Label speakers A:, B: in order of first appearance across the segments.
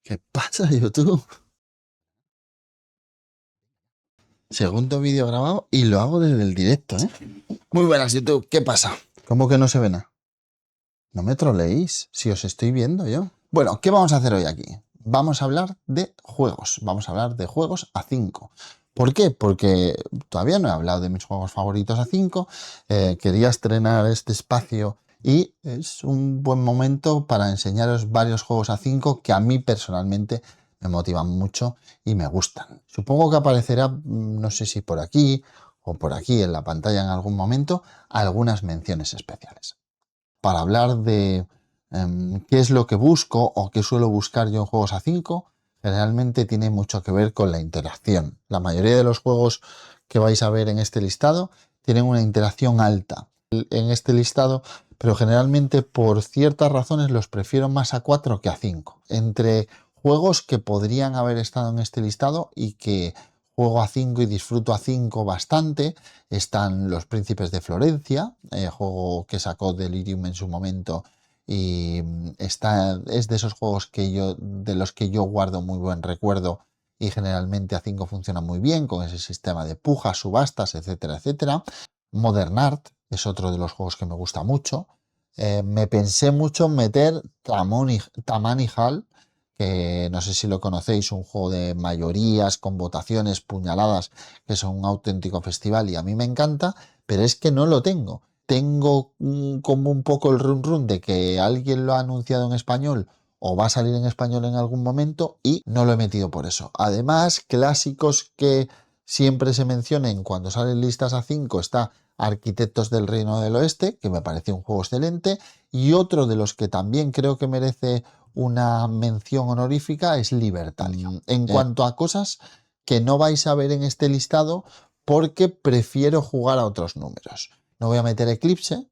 A: ¿Qué pasa, YouTube? Segundo vídeo grabado y lo hago desde el directo, ¿eh? Muy buenas, YouTube. ¿Qué pasa? ¿Cómo que no se ve nada? No me troleéis, si os estoy viendo yo. Bueno, ¿qué vamos a hacer hoy aquí? Vamos a hablar de juegos. Vamos a hablar de juegos a 5. ¿Por qué? Porque todavía no he hablado de mis juegos favoritos a 5. Quería estrenar este espacio y es un buen momento para enseñaros varios juegos a 5 que a mí personalmente me motivan mucho y me gustan. Supongo que aparecerá, no sé si por aquí o por aquí en la pantalla en algún momento, algunas menciones especiales. Para hablar de qué es lo que busco o qué suelo buscar yo en juegos a 5, generalmente tiene mucho que ver con la interacción. La mayoría de los juegos que vais a ver en este listado tienen una interacción alta en este listado, pero generalmente por ciertas razones los prefiero más a 4 que a 5. Entre juegos que podrían haber estado en este listado y que juego a 5 y disfruto a 5 bastante, están Los Príncipes de Florencia, juego que sacó Delirium en su momento y es de esos juegos de los que yo guardo muy buen recuerdo y generalmente a 5 funciona muy bien con ese sistema de pujas, subastas, etcétera, etcétera. Modern Art es otro de los juegos que me gusta mucho. Me pensé mucho en meter Tammany Hall, que no sé si lo conocéis, un juego de mayorías, con votaciones, puñaladas, que son un auténtico festival y a mí me encanta, pero es que no lo tengo. Tengo como un poco el run de que alguien lo ha anunciado en español o va a salir en español en algún momento y no lo he metido por eso. Además, clásicos que siempre se mencionen cuando salen listas a 5 está Arquitectos del Reino del Oeste, que me parece un juego excelente, y otro de los que también creo que merece una mención honorífica es Libertalium. En cuanto a cosas que no vais a ver en este listado, porque prefiero jugar a otros números. No voy a meter Eclipse,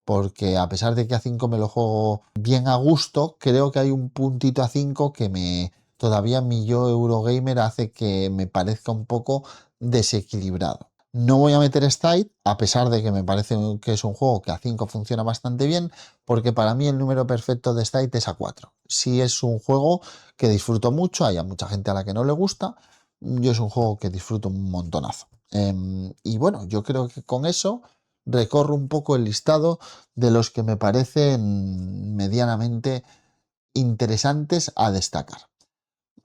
A: porque a pesar de que a 5 me lo juego bien a gusto, creo que hay un puntito a 5 que todavía mi yo Eurogamer hace que me parezca un poco desequilibrado. No voy a meter Stite, a pesar de que me parece que es un juego que a 5 funciona bastante bien, porque para mí el número perfecto de Stite es a 4. Si es un juego que disfruto mucho, hay mucha gente a la que no le gusta, yo es un juego que disfruto un montonazo. Y bueno, yo creo que con eso recorro un poco el listado de los que me parecen medianamente interesantes a destacar.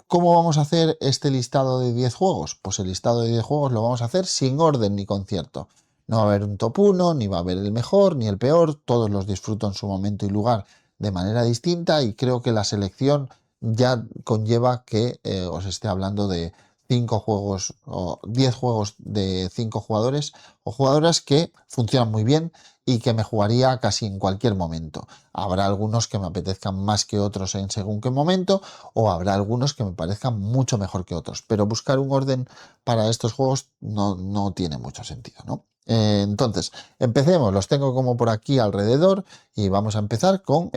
A: ¿Cómo vamos a hacer este listado de 10 juegos? Pues el listado de 10 juegos lo vamos a hacer sin orden ni concierto. No va a haber un top 1, ni va a haber el mejor, ni el peor. Todos los disfruto en su momento y lugar de manera distinta y creo que la selección ya conlleva que os esté hablando de 5 juegos o 10 juegos de 5 jugadores o jugadoras que funcionan muy bien y que me jugaría casi en cualquier momento. Habrá algunos que me apetezcan más que otros en según qué momento, o habrá algunos que me parezcan mucho mejor que otros, pero buscar un orden para estos juegos no tiene mucho sentido, ¿no? Entonces, empecemos, los tengo como por aquí alrededor y vamos a empezar con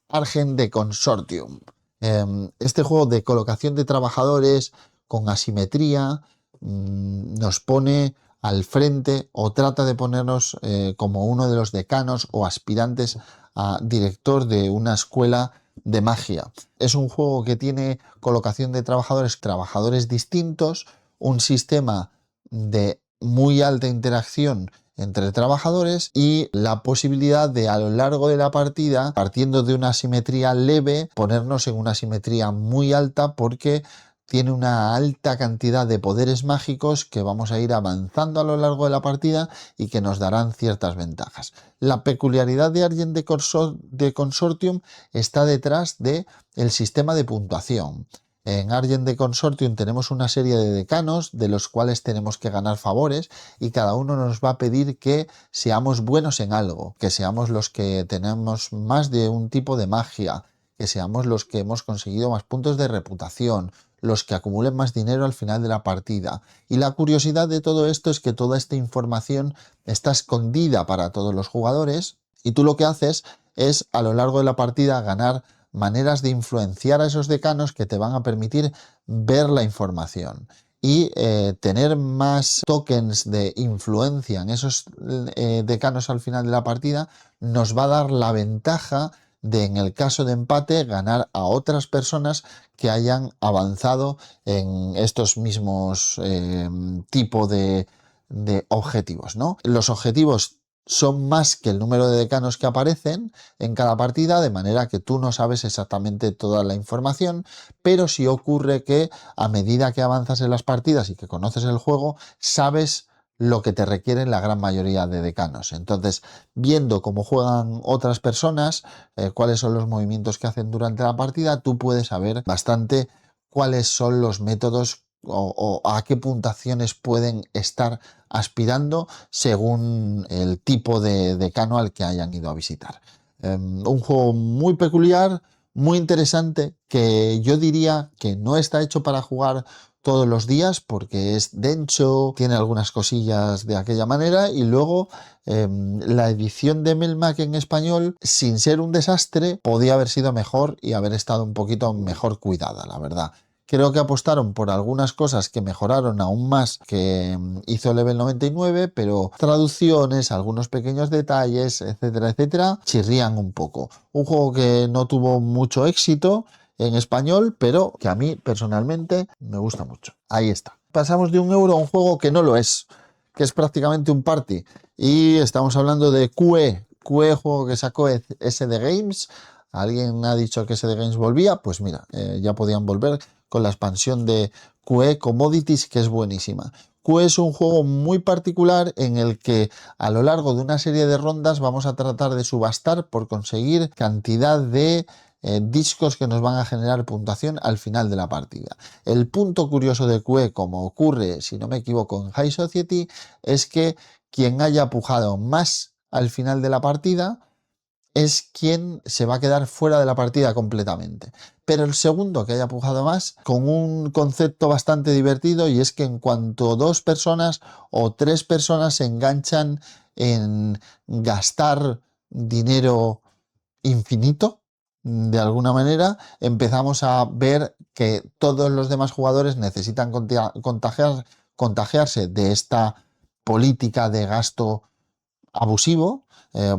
A: Argent de Consortium. Este juego de colocación de trabajadores con asimetría nos pone al frente o trata de ponernos como uno de los decanos o aspirantes a director de una escuela de magia. Es un juego que tiene colocación de trabajadores distintos, un sistema de muy alta interacción entre trabajadores y la posibilidad de a lo largo de la partida, partiendo de una simetría leve, ponernos en una simetría muy alta porque tiene una alta cantidad de poderes mágicos que vamos a ir avanzando a lo largo de la partida y que nos darán ciertas ventajas. La peculiaridad de Argent de Consortium está detrás del sistema de puntuación. En Argent de Consortium tenemos una serie de decanos de los cuales tenemos que ganar favores y cada uno nos va a pedir que seamos buenos en algo, que seamos los que tenemos más de un tipo de magia, que seamos los que hemos conseguido más puntos de reputación, los que acumulen más dinero al final de la partida. Y la curiosidad de todo esto es que toda esta información está escondida para todos los jugadores y tú lo que haces es a lo largo de la partida ganar maneras de influenciar a esos decanos que te van a permitir ver la información y tener más tokens de influencia en esos decanos al final de la partida nos va a dar la ventaja de, en el caso de empate, ganar a otras personas que hayan avanzado en estos mismos tipo de objetivos, ¿no? Los objetivos son más que el número de decanos que aparecen en cada partida, de manera que tú no sabes exactamente toda la información, pero sí ocurre que a medida que avanzas en las partidas y que conoces el juego, sabes lo que te requieren la gran mayoría de decanos. Entonces, viendo cómo juegan otras personas, cuáles son los movimientos que hacen durante la partida, tú puedes saber bastante cuáles son los métodos o a qué puntuaciones pueden estar aspirando según el tipo de decano al que hayan ido a visitar. Un juego muy peculiar, muy interesante, que yo diría que no está hecho para jugar todos los días porque es denso, tiene algunas cosillas de aquella manera, y luego la edición de Melmac en español, sin ser un desastre, podía haber sido mejor y haber estado un poquito mejor cuidada, la verdad. Creo que apostaron por algunas cosas que mejoraron aún más que hizo Level 99, pero traducciones, algunos pequeños detalles, etcétera, etcétera, chirrían un poco. Un juego que no tuvo mucho éxito en español, pero que a mí personalmente me gusta mucho. Ahí está. Pasamos de 1 euro a un juego que no lo es, que es prácticamente un party. Y estamos hablando de QE, juego que sacó SD Games. ¿Alguien ha dicho que SD Games volvía? Pues mira, ya podían volver con la expansión de QE Commodities, que es buenísima. QE es un juego muy particular en el que a lo largo de una serie de rondas vamos a tratar de subastar por conseguir cantidad de discos que nos van a generar puntuación al final de la partida. El punto curioso de QE, como ocurre, si no me equivoco, en High Society, es que quien haya pujado más al final de la partida es quien se va a quedar fuera de la partida completamente. Pero el segundo que haya pujado más, con un concepto bastante divertido, y es que en cuanto 2 personas o 3 personas se enganchan en gastar dinero infinito, de alguna manera, empezamos a ver que todos los demás jugadores necesitan contagiarse de esta política de gasto abusivo,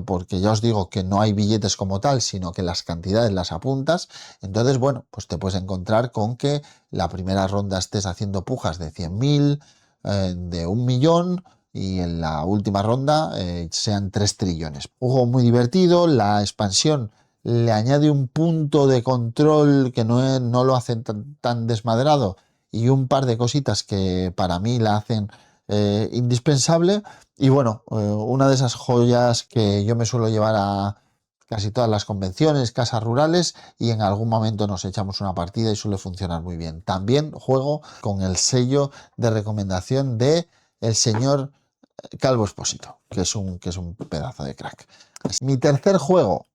A: porque ya os digo que no hay billetes como tal, sino que las cantidades las apuntas. Entonces, bueno, pues te puedes encontrar con que la primera ronda estés haciendo pujas de 100.000, de 1 millón, y en la última ronda sean 3 trillones. Un juego muy divertido, la expansión le añade un punto de control que no lo hace tan desmadrado, y un par de cositas que para mí la hacen indispensable. Y bueno, una de esas joyas que yo me suelo llevar a casi todas las convenciones, casas rurales, y en algún momento nos echamos una partida y suele funcionar muy bien. También juego con el sello de recomendación de el señor Calvo Espósito, que es un pedazo de crack. Mi tercer juego.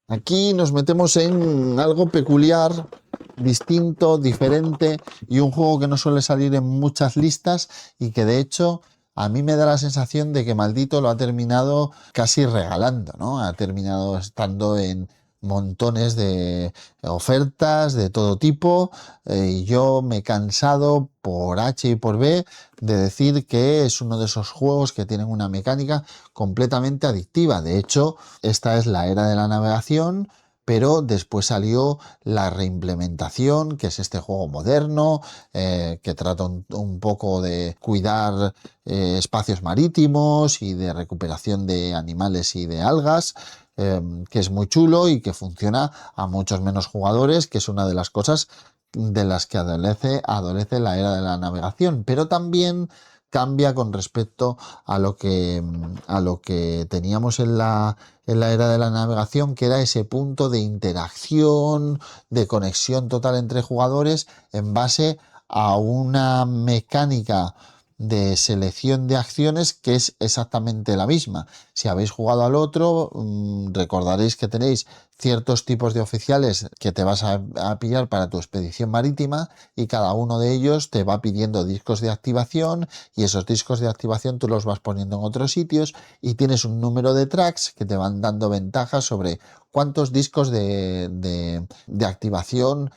A: Aquí nos metemos en algo peculiar, distinto, diferente, y un juego que no suele salir en muchas listas y que de hecho a mí me da la sensación de que Maldito lo ha terminado casi regalando, ¿no? Ha terminado estando en montones de ofertas de todo tipo, y yo me he cansado por H y por B de decir que es uno de esos juegos que tienen una mecánica completamente adictiva. De hecho, esta es la era de la navegación, pero después salió la reimplementación, que es este juego moderno, que trata un poco de cuidar espacios marítimos y de recuperación de animales y de algas, que es muy chulo y que funciona a muchos menos jugadores, que es una de las cosas de las que adolece la era de la navegación, pero también cambia con respecto a lo que teníamos en la era de la navegación, que era ese punto de interacción, de conexión total entre jugadores en base a una mecánica de selección de acciones que es exactamente la misma. Si habéis jugado al otro, recordaréis que tenéis ciertos tipos de oficiales que te vas a pillar para tu expedición marítima, y cada uno de ellos te va pidiendo discos de activación, y esos discos de activación tú los vas poniendo en otros sitios, y tienes un número de tracks que te van dando ventajas sobre cuántos discos de activación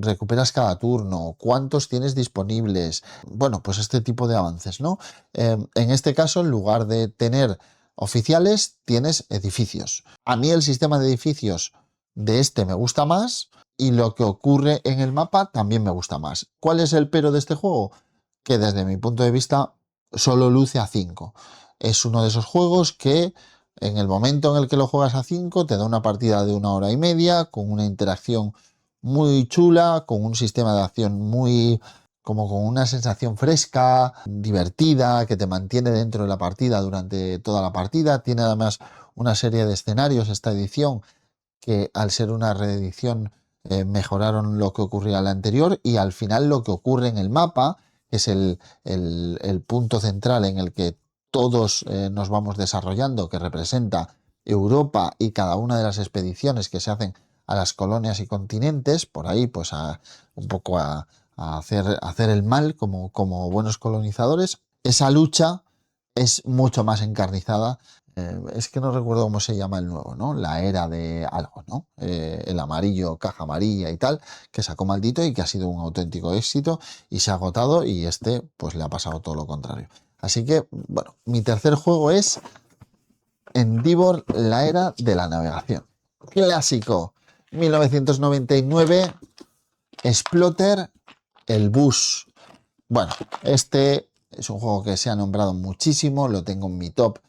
A: recuperas cada turno, cuántos tienes disponibles. Bueno, pues este tipo de avances, ¿no? En este caso, en lugar de tener oficiales tienes edificios. A mí el sistema de edificios de este me gusta más y lo que ocurre en el mapa también me gusta más. ¿Cuál es el pero de este juego? Que desde mi punto de vista solo luce a 5. Es uno de esos juegos que en el momento en el que lo juegas a 5 te da una partida de 1 hora y media con una interacción muy chula, con un sistema de acción muy como con una sensación fresca, divertida, que te mantiene dentro de la partida durante toda la partida. Tiene además una serie de escenarios esta edición que al ser una reedición mejoraron lo que ocurría en la anterior y al final lo que ocurre en el mapa, que es el punto central en el que todos nos vamos desarrollando, que representa Europa y cada una de las expediciones que se hacen a las colonias y continentes, por ahí pues un poco a hacer el mal como buenos colonizadores. Esa lucha es mucho más encarnizada. Es que no recuerdo cómo se llama el nuevo, ¿no? La era de algo, ¿no? El amarillo, caja amarilla y tal, que sacó Maldito y que ha sido un auténtico éxito y se ha agotado y este pues le ha pasado todo lo contrario. Así que, bueno, mi tercer juego es Endeavor, la era de la navegación. Clásico, 1999, Splotter, el bus. Bueno, este es un juego que se ha nombrado muchísimo, lo tengo en mi top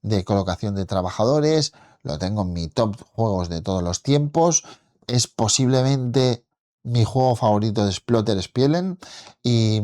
A: de colocación de trabajadores, lo tengo en mi top juegos de todos los tiempos, es posiblemente mi juego favorito de Splotter Spielen y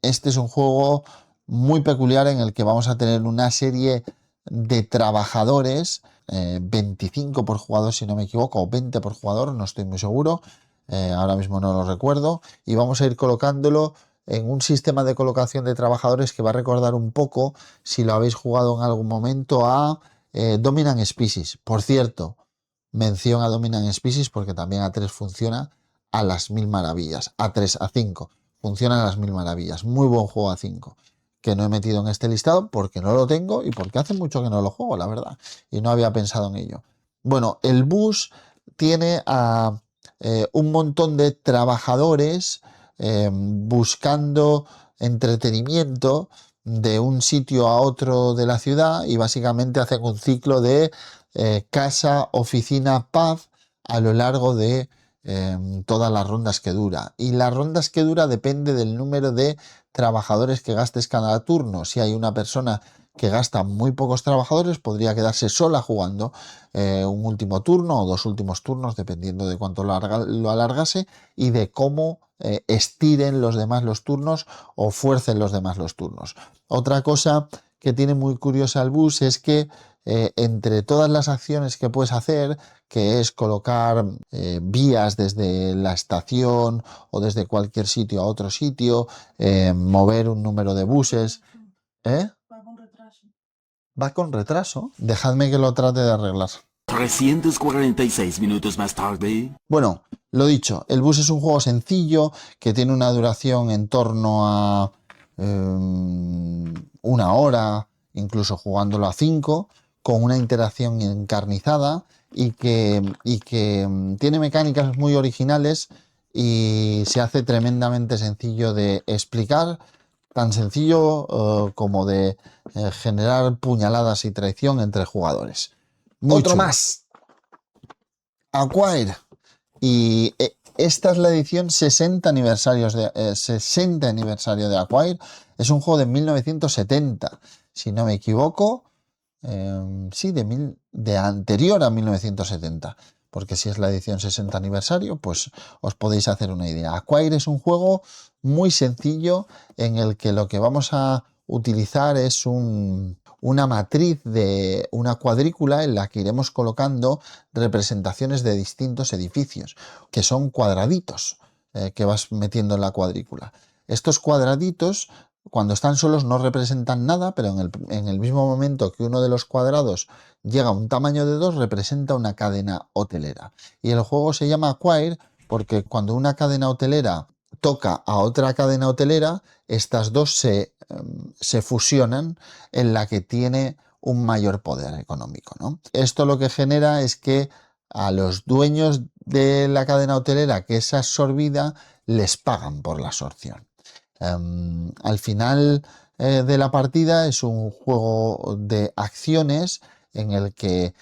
A: este es un juego muy peculiar en el que vamos a tener una serie de trabajadores, 25 por jugador si no me equivoco, o 20 por jugador, no estoy muy seguro, ahora mismo no lo recuerdo, y vamos a ir colocándolo en un sistema de colocación de trabajadores que va a recordar un poco, si lo habéis jugado en algún momento, a Dominant Species. Por cierto, mención a Dominant Species porque también A3 funciona a las mil maravillas. A3, A5, funciona a las mil maravillas. Muy buen juego A5, que no he metido en este listado porque no lo tengo y porque hace mucho que no lo juego, la verdad, y no había pensado en ello. Bueno, el bus tiene a un montón de trabajadores buscando entretenimiento de un sitio a otro de la ciudad y básicamente hacen un ciclo de casa, oficina, pub a lo largo de todas las rondas que dura. Y las rondas que dura depende del número de trabajadores que gastes cada turno. Si hay una persona que gasta muy pocos trabajadores, podría quedarse sola jugando un último turno o dos últimos turnos, dependiendo de cuánto lo alargase y de cómo estiren los demás los turnos o fuercen los demás los turnos. Otra cosa que tiene muy curiosa el bus es que entre todas las acciones que puedes hacer, que es colocar vías desde la estación o desde cualquier sitio a otro sitio, mover un número de buses, ¿eh? Va con retraso. Dejadme que lo trate de arreglar.
B: 346 minutos más tarde.
A: Bueno, lo dicho, el bus es un juego sencillo que tiene una duración en torno a 1 hora, incluso jugándolo a 5, con una interacción encarnizada y que tiene mecánicas muy originales y se hace tremendamente sencillo de explicar, tan sencillo como de generar puñaladas y traición entre jugadores. Muy Otro chulo. Más. Acquire. Y esta es la edición 60 aniversario de Acquire. Es un juego de 1970, si no me equivoco. Sí, de anterior a 1970. Porque si es la edición 60 aniversario, pues os podéis hacer una idea. Acquire es un juego muy sencillo en el que lo que vamos a utilizar es una matriz de una cuadrícula en la que iremos colocando representaciones de distintos edificios, que son cuadraditos que vas metiendo en la cuadrícula. Estos cuadraditos, cuando están solos, no representan nada, pero en el mismo momento que uno de los cuadrados llega a un tamaño de 2, representa una cadena hotelera. Y el juego se llama Acquire porque cuando una cadena hotelera toca a otra cadena hotelera, estas dos se fusionan en la que tiene un mayor poder económico, ¿no? Esto lo que genera es que a los dueños de la cadena hotelera que es absorbida les pagan por la absorción. Al final de la partida es un juego de acciones en el que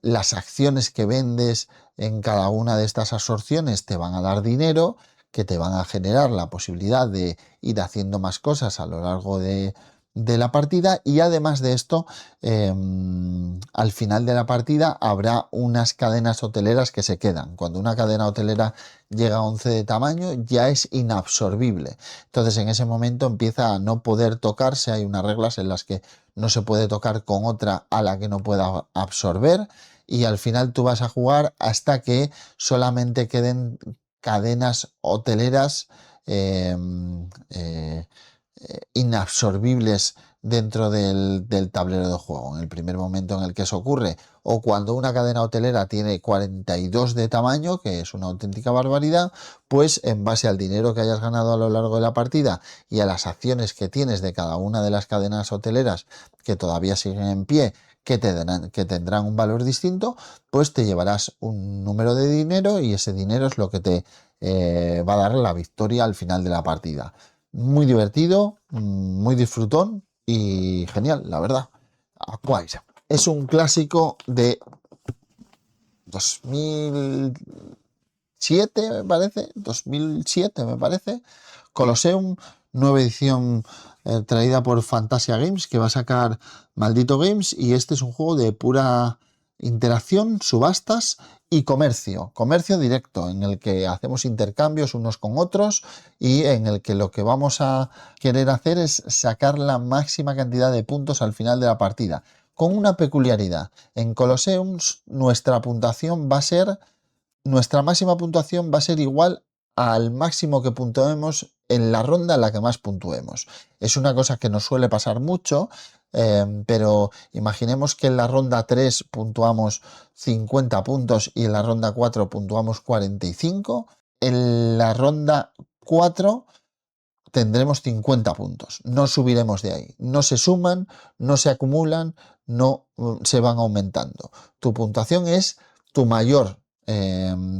A: las acciones que vendes en cada una de estas absorciones te van a dar dinero, que te van a generar la posibilidad de ir haciendo más cosas a lo largo de la partida, y además de esto, al final de la partida habrá unas cadenas hoteleras que se quedan. Cuando una cadena hotelera llega a 11 de tamaño ya es inabsorbible. Entonces en ese momento empieza a no poder tocarse. Hay unas reglas en las que no se puede tocar con otra a la que no pueda absorber, y al final tú vas a jugar hasta que solamente queden cadenas hoteleras eh, eh, inabsorbibles dentro del tablero de juego. En el primer momento en el que eso ocurre, o cuando una cadena hotelera tiene 42 de tamaño, que es una auténtica barbaridad, pues en base al dinero que hayas ganado a lo largo de la partida y a las acciones que tienes de cada una de las cadenas hoteleras que todavía siguen en pie, que tendrán un valor distinto, pues te llevarás un número de dinero, y ese dinero es lo que te va a dar la victoria al final de la partida. Muy divertido, muy disfrutón y genial, la verdad. Aquair es un clásico de 2007, me parece, 2007 me parece. Colosseum, nueva edición traída por Fantasia Games, que va a sacar Maldito Games, y este es un juego de pura interacción, subastas y comercio directo, en el que hacemos intercambios unos con otros y en el que lo que vamos a querer hacer es sacar la máxima cantidad de puntos al final de la partida, con una peculiaridad. En Colosseum nuestra máxima puntuación va a ser igual al máximo que puntuemos en la ronda en la que más puntuemos. Es una cosa que nos suele pasar mucho, pero imaginemos que en la ronda 3 puntuamos 50 puntos y en la ronda 4 puntuamos 45. En la ronda 4 tendremos 50 puntos. No subiremos de ahí. No se suman, no se acumulan, no se van aumentando. Tu puntuación es tu mayor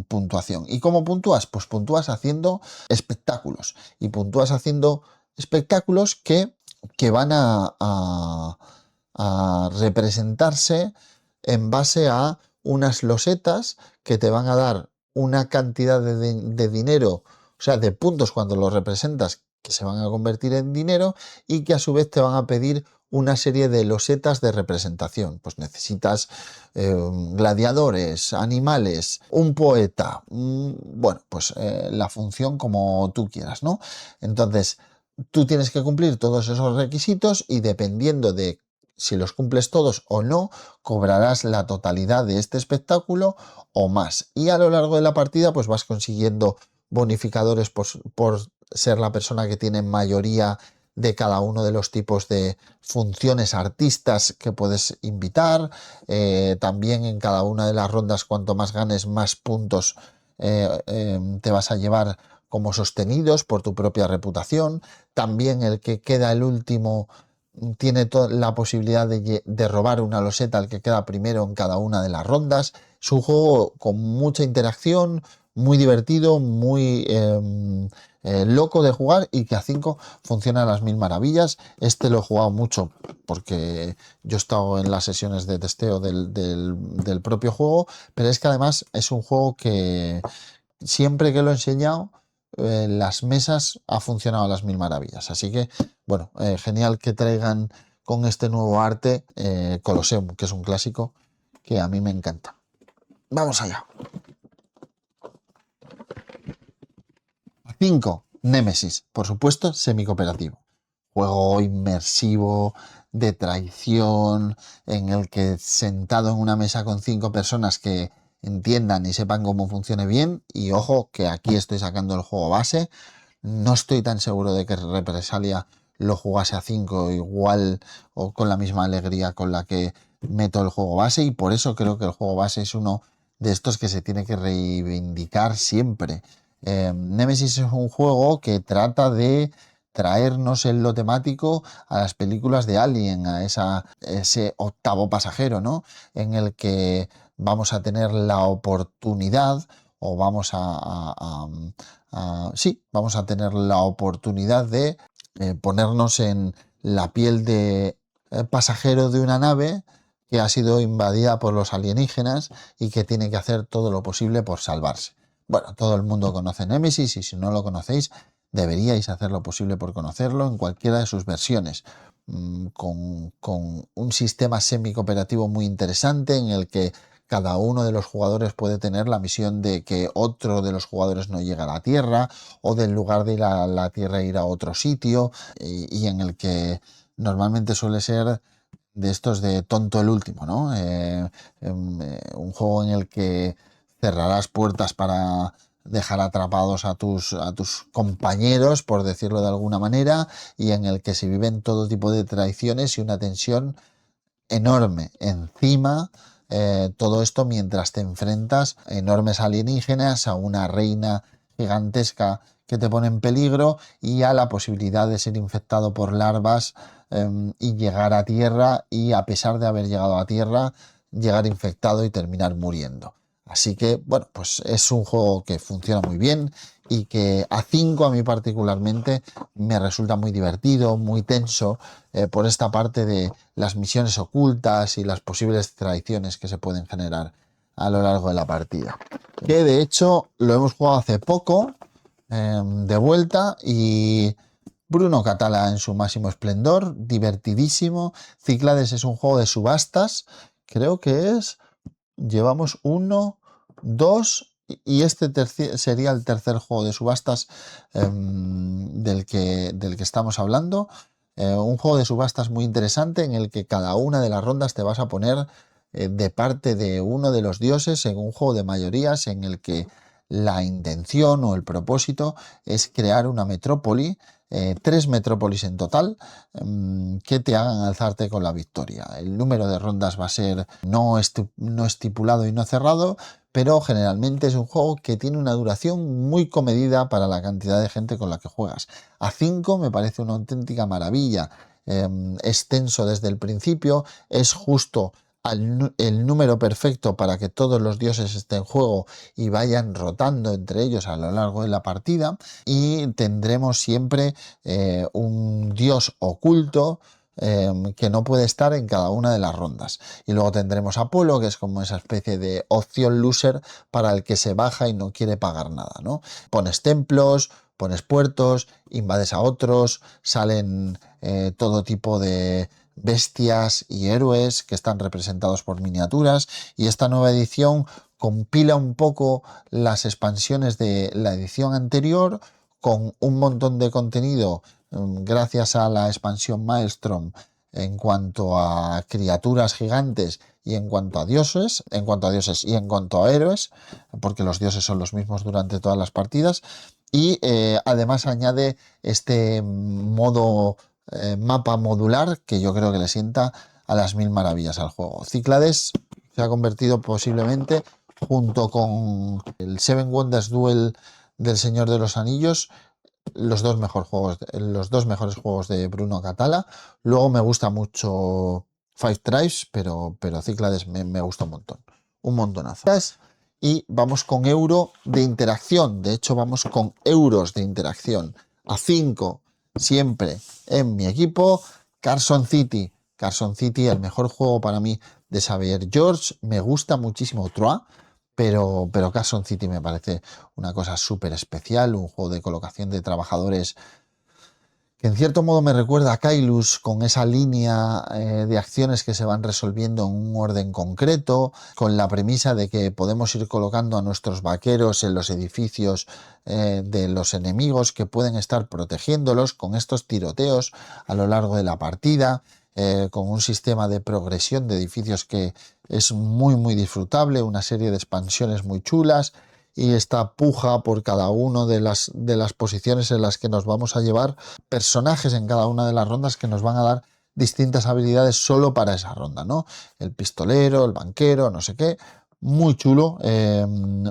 A: puntuación. ¿Y cómo puntúas? Pues puntúas haciendo espectáculos. Y puntúas haciendo espectáculos que van a representarse en base a unas losetas que te van a dar una cantidad de dinero, o sea, de puntos cuando los representas, que se van a convertir en dinero, y que a su vez te van a pedir una serie de losetas de representación. Pues necesitas gladiadores, animales, un poeta, bueno, pues la función como tú quieras, ¿no? Entonces, tú tienes que cumplir todos esos requisitos, y dependiendo de si los cumples todos o no, cobrarás la totalidad de este espectáculo o más. Y a lo largo de la partida, pues vas consiguiendo bonificadores por ser la persona que tiene mayoría de cada uno de los tipos de funciones artistas que puedes invitar. También en cada una de las rondas, cuanto más ganes, más puntos te vas a llevar como sostenidos por tu propia reputación. También el que queda el último tiene la posibilidad de robar una loseta al que queda primero en cada una de las rondas. Es un juego con mucha interacción, muy divertido, muy loco de jugar, y que a 5 funciona a las mil maravillas. Este lo he jugado mucho porque yo he estado en las sesiones de testeo del propio juego, pero es que además es un juego que siempre que lo he enseñado, las mesas ha funcionado a las mil maravillas. Así que, bueno, genial que traigan con este nuevo arte Colosseum, que es un clásico que a mí me encanta. Vamos allá. 5. Némesis, por supuesto, semi-cooperativo. Juego inmersivo, de traición, en el que sentado en una mesa con 5 personas que entiendan y sepan cómo funcione bien, y ojo que aquí estoy sacando el juego base, no estoy tan seguro de que Represalia lo jugase a 5 igual o con la misma alegría con la que meto el juego base, y por eso creo que el juego base es uno de estos que se tiene que reivindicar siempre. Nemesis es un juego que trata de traernos en lo temático a las películas de Alien, a ese octavo pasajero, ¿no? En el que vamos a tener la oportunidad o vamos sí, vamos a tener la oportunidad de ponernos en la piel de pasajero de una nave que ha sido invadida por los alienígenas y que tiene que hacer todo lo posible por salvarse. Bueno, todo el mundo conoce Nemesis y si no lo conocéis, deberíais hacer lo posible por conocerlo en cualquiera de sus versiones, con un sistema semi-cooperativo muy interesante en el que cada uno de los jugadores puede tener la misión de que otro de los jugadores no llegue a la Tierra o del lugar de ir a la Tierra ir a otro sitio y en el que normalmente suele ser de estos de tonto el último, ¿no? Un juego en el que cerrarás puertas para dejar atrapados a tus compañeros, por decirlo de alguna manera, y en el que se viven todo tipo de traiciones y una tensión enorme encima. Todo esto mientras te enfrentas a enormes alienígenas, a una reina gigantesca que te pone en peligro y a la posibilidad de ser infectado por larvas y llegar a tierra y a pesar de haber llegado a tierra, llegar infectado y terminar muriendo. Así que, bueno, pues es un juego que funciona muy bien y que a 5 a mí particularmente me resulta muy divertido, muy tenso por esta parte de las misiones ocultas y las posibles traiciones que se pueden generar a lo largo de la partida. Que de hecho lo hemos jugado hace poco de vuelta y Bruno Catala en su máximo esplendor, divertidísimo. Cyclades es un juego de subastas, creo que llevamos 1, 2 y este sería el tercer juego de subastas del que estamos hablando. Un juego de subastas muy interesante en el que cada una de las rondas te vas a poner de parte de uno de los dioses en un juego de mayorías en el que la intención o el propósito es crear una metrópoli, 3 metrópolis en total, que te hagan alzarte con la victoria. El número de rondas va a ser no estipulado y no cerrado, pero generalmente es un juego que tiene una duración muy comedida para la cantidad de gente con la que juegas. A 5 me parece una auténtica maravilla. Es tenso desde el principio, es justo el número perfecto para que todos los dioses estén en juego y vayan rotando entre ellos a lo largo de la partida, y tendremos siempre un dios oculto que no puede estar en cada una de las rondas. Y luego tendremos Apolo, que es como esa especie de opción loser para el que se baja y no quiere pagar nada, ¿no? Pones templos, pones puertos, invades a otros, salen todo tipo de bestias y héroes que están representados por miniaturas, y esta nueva edición compila un poco las expansiones de la edición anterior con un montón de contenido gracias a la expansión Maelstrom en cuanto a criaturas gigantes y en cuanto a dioses y en cuanto a héroes, porque los dioses son los mismos durante todas las partidas, y además añade este modo mapa modular que yo creo que le sienta a las mil maravillas al juego. Cyclades se ha convertido posiblemente, junto con el Seven Wonders Duel del Señor de los Anillos, los dos mejores juegos de Bruno Catala. Luego me gusta mucho Five Tribes, pero Cyclades me gusta un montonazo. Y vamos con euro de interacción, de hecho vamos con euros de interacción. A 5 siempre en mi equipo, Carson City. Carson City, el mejor juego para mí de Xavier George. Me gusta muchísimo Troyes, pero Carson City me parece una cosa súper especial, un juego de colocación de trabajadores que en cierto modo me recuerda a Kailus, con esa línea de acciones que se van resolviendo en un orden concreto, con la premisa de que podemos ir colocando a nuestros vaqueros en los edificios de los enemigos que pueden estar protegiéndolos, con estos tiroteos a lo largo de la partida, con un sistema de progresión de edificios que es muy disfrutable, una serie de expansiones muy chulas, y esta puja por cada una de las posiciones en las que nos vamos a llevar, personajes en cada una de las rondas que nos van a dar distintas habilidades solo para esa ronda, ¿no? El pistolero, el banquero, no sé qué, muy chulo.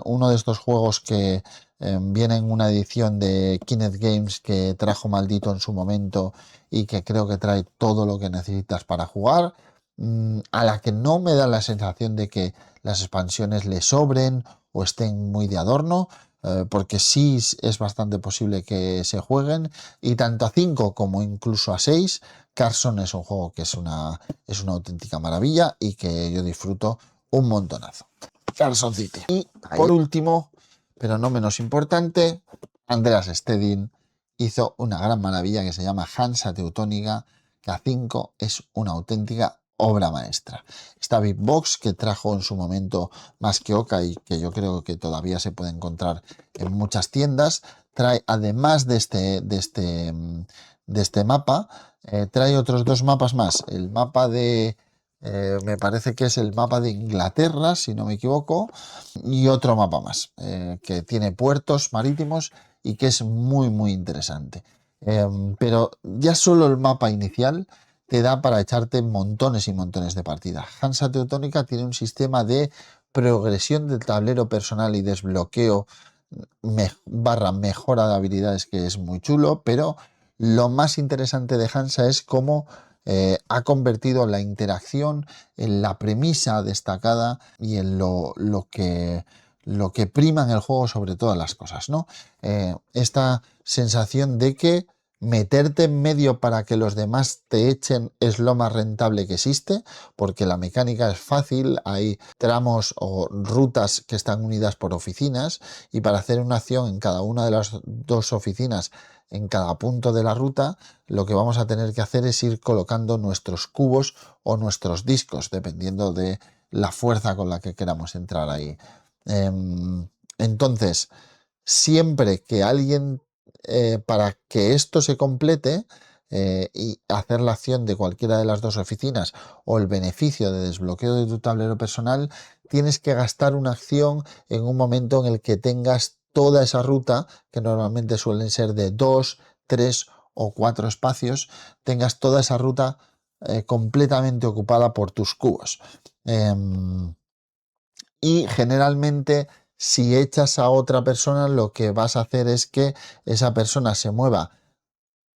A: Uno de estos juegos que viene en una edición de Kinect Games que trajo Maldito en su momento y que creo que trae todo lo que necesitas para jugar, a la que no me da la sensación de que las expansiones le sobren o estén muy de adorno, porque sí es bastante posible que se jueguen, y tanto a 5 como incluso a 6, Carson es un juego que es una auténtica maravilla y que yo disfruto un montonazo. Carson City. Y por último, pero no menos importante, Andreas Stedin hizo una gran maravilla que se llama Hansa Teutónica, que a 5 es una auténtica obra maestra. Esta Big Box que trajo en su momento Más que Oca y que yo creo que todavía se puede encontrar en muchas tiendas, trae, además de este mapa, trae otros 2 mapas más. El mapa de, me parece que es el mapa de Inglaterra, si no me equivoco, y otro mapa más, que tiene puertos marítimos y que es muy, muy interesante. Pero ya solo el mapa inicial te da para echarte montones y montones de partidas. Hansa Teutónica tiene un sistema de progresión del tablero personal y desbloqueo barra mejora de habilidades que es muy chulo, pero lo más interesante de Hansa es cómo ha convertido la interacción en la premisa destacada y en lo que prima en el juego sobre todas las cosas, ¿no? Esta sensación de que meterte en medio para que los demás te echen es lo más rentable que existe, porque la mecánica es fácil, hay tramos o rutas que están unidas por oficinas, y para hacer una acción en cada una de las 2 oficinas, en cada punto de la ruta, lo que vamos a tener que hacer es ir colocando nuestros cubos o nuestros discos, dependiendo de la fuerza con la que queramos entrar ahí. Entonces, siempre que alguien, para que esto se complete y hacer la acción de cualquiera de las 2 oficinas o el beneficio de desbloqueo de tu tablero personal, tienes que gastar una acción en un momento en el que tengas toda esa ruta, que normalmente suelen ser de 2, 3 o 4 espacios, tengas toda esa ruta completamente ocupada por tus cubos. Y generalmente, si echas a otra persona, lo que vas a hacer es que esa persona se mueva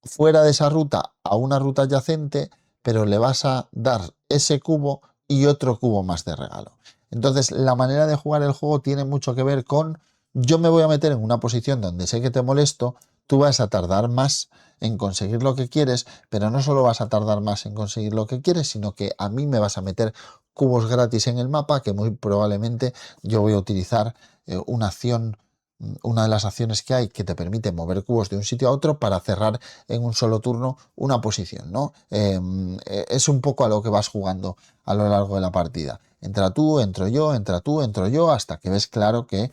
A: fuera de esa ruta a una ruta adyacente, pero le vas a dar ese cubo y otro cubo más de regalo. Entonces, la manera de jugar el juego tiene mucho que ver con: yo me voy a meter en una posición donde sé que te molesto, tú vas a tardar más en conseguir lo que quieres, pero no solo vas a tardar más en conseguir lo que quieres, sino que a mí me vas a meter cubos gratis en el mapa, que muy probablemente yo voy a utilizar una acción, una de las acciones que hay que te permite mover cubos de un sitio a otro para cerrar en un solo turno una posición, ¿no? Es un poco a lo que vas jugando a lo largo de la partida. Entra tú, entro yo, entra tú, entro yo, hasta que ves claro que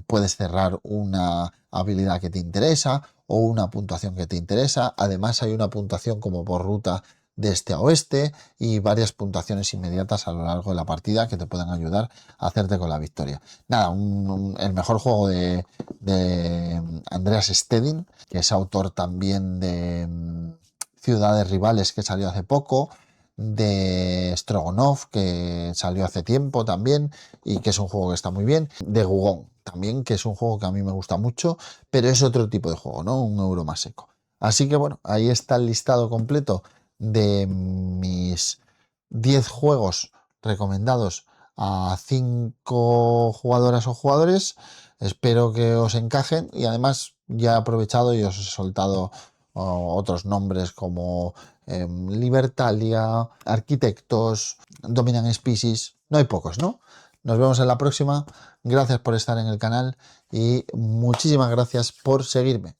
A: puedes cerrar una habilidad que te interesa o una puntuación que te interesa. Además, hay una puntuación como por ruta de este a oeste y varias puntuaciones inmediatas a lo largo de la partida que te pueden ayudar a hacerte con la victoria. Nada, el mejor juego de Andreas Stedin, que es autor también de Ciudades Rivales, que salió hace poco, de Strogonov, que salió hace tiempo también y que es un juego que está muy bien, de Gugón también, que es un juego que a mí me gusta mucho, pero es otro tipo de juego, ¿no? Un euro más seco. Así que bueno, ahí está el listado completo de mis 10 juegos recomendados a 5 jugadoras o jugadores. Espero que os encajen, y además ya he aprovechado y os he soltado otros nombres como Libertalia, Arquitectos, Dominant Species. No hay pocos, ¿no? Nos vemos en la próxima. Gracias por estar en el canal y muchísimas gracias por seguirme.